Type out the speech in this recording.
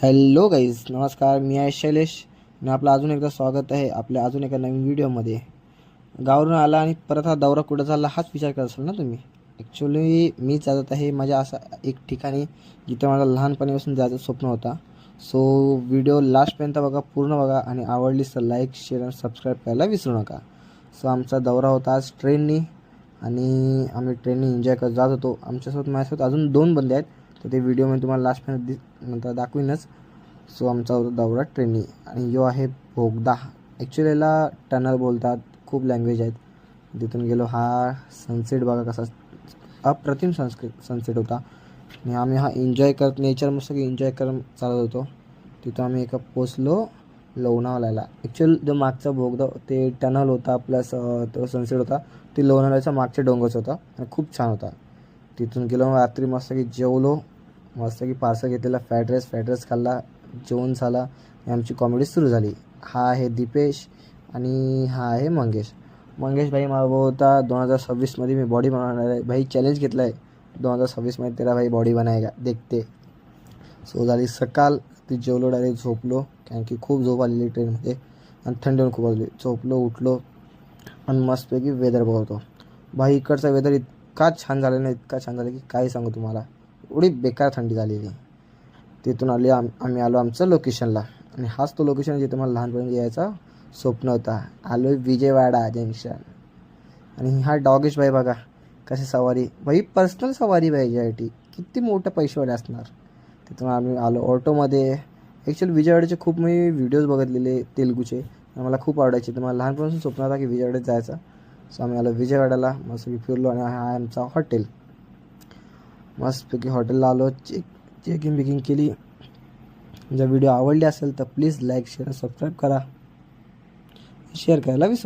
Hello guys, नमस्कार. मी आहे शैलेश आणि आपलं अजून एकदा स्वागत आहे आपल्या अजून एका नवीन व्हिडिओमध्ये. गावावरून आला आणि परत हा दौरा कुठं झाला हाच विचार करत असाल ना तुम्ही. ॲक्च्युली मी जात आहे माझ्या असं एक ठिकाणी जिथं मला लहानपणीपासून जायचं स्वप्न होता. सो व्हिडिओ लास्टपर्यंत बघा, पूर्ण बघा आणि आवडलीस तर लाईक, शेअर आणि सबस्क्राईब करायला विसरू नका. सो आमचा दौरा होता आज ट्रेननी आणि आम्ही ट्रेननी एन्जॉय करत जात होतो. आमच्यासोबत माझ्यासोबत अजून 2 बंदे आहेत, तर ते व्हिडिओ मी तुम्हाला लास्टपर्यंत नंतर दाखवीनच. सो आमचा होता दौरा ट्रेननी आणि जो आहे बोगदा. ॲक्च्युली याला टनल बोलतात, खूप लँग्वेज आहेत. तिथून गेलो. हा सनसेट बघा कसा अप्रतिम सनसेट होता आणि आम्ही हा एन्जॉय करत, नेचर मस्त एन्जॉय करत चालत होतो. तिथं आम्ही एका पोचलो लोणावळ्याला. ॲक्च्युअल जो मागचा बोगदा ते टनल होता प्लस तो सनसेट होता, ते लोणावळ्याच्या मागच्या डोंगरच होता आणि खूप छान होता. तिथून गेलो, रात्री मस्त की जेवलो, मस्त की पार्सल घेतलेला फ्राईड राईस खाल्ला, जेवण झाला आणि आमची कॉमेडी सुरू झाली. हा आहे दीपेश आणि हा आहे मंगेश भाई माझा भाऊ होता. 2026मध्ये मी बॉडी बनवणार आहे भाई, चॅलेंज घेतला आहे 2026मध्ये तेरा भाई बॉडी बनाएगा देखते. सो झाली सकाळ, ती जेवलो, डायरेक्ट झोपलो कारण की खूप झोप आलेली ट्रेनमध्ये आणि थंडी पण खूप आलेली. झोपलो, उठलो आणि मस्तपैकी वेदर बघतो भाई. इकडचा वेदर इतका छान झाला ना, इतका छान झाला की काय सांगू तुम्हाला. एवढी बेकार थंडी झालेली. तिथून आम्ही आलो आमचं लोकेशनला आणि हाच तो लोकेशन जिथे मला लहानपणी यायचा स्वप्न होता. आलो विजयवाडा जंक्शन. आणि हा डॉगेश भाई बघा कशी सवारी भाई, पर्सनल सवारी पाहिजे यासाठी किती मोठे पैसेवाले असणार. तिथून आम्ही आलो ऑटोमध्ये. ॲक्च्युअली विजयवाड्याचे खूप मी व्हिडिओज बघितलेले तेलुगूचे, मला खूप आवडायचे. तर मला लहानपणापासून स्वप्न होता की विजयवाड्यात जायचं. सो आम्ही आलो विजयवाड्याला, मस्तपैकी फिरलो आणि हा आमचा हॉटेल. मस्तपैकी हॉटेलला आलो, चेकिंग बिकिंग केली. जर व्हिडिओ आवडली असेल तर प्लीज लाईक, शेअर, सबस्क्राईब करा. शेअर करायला विसरू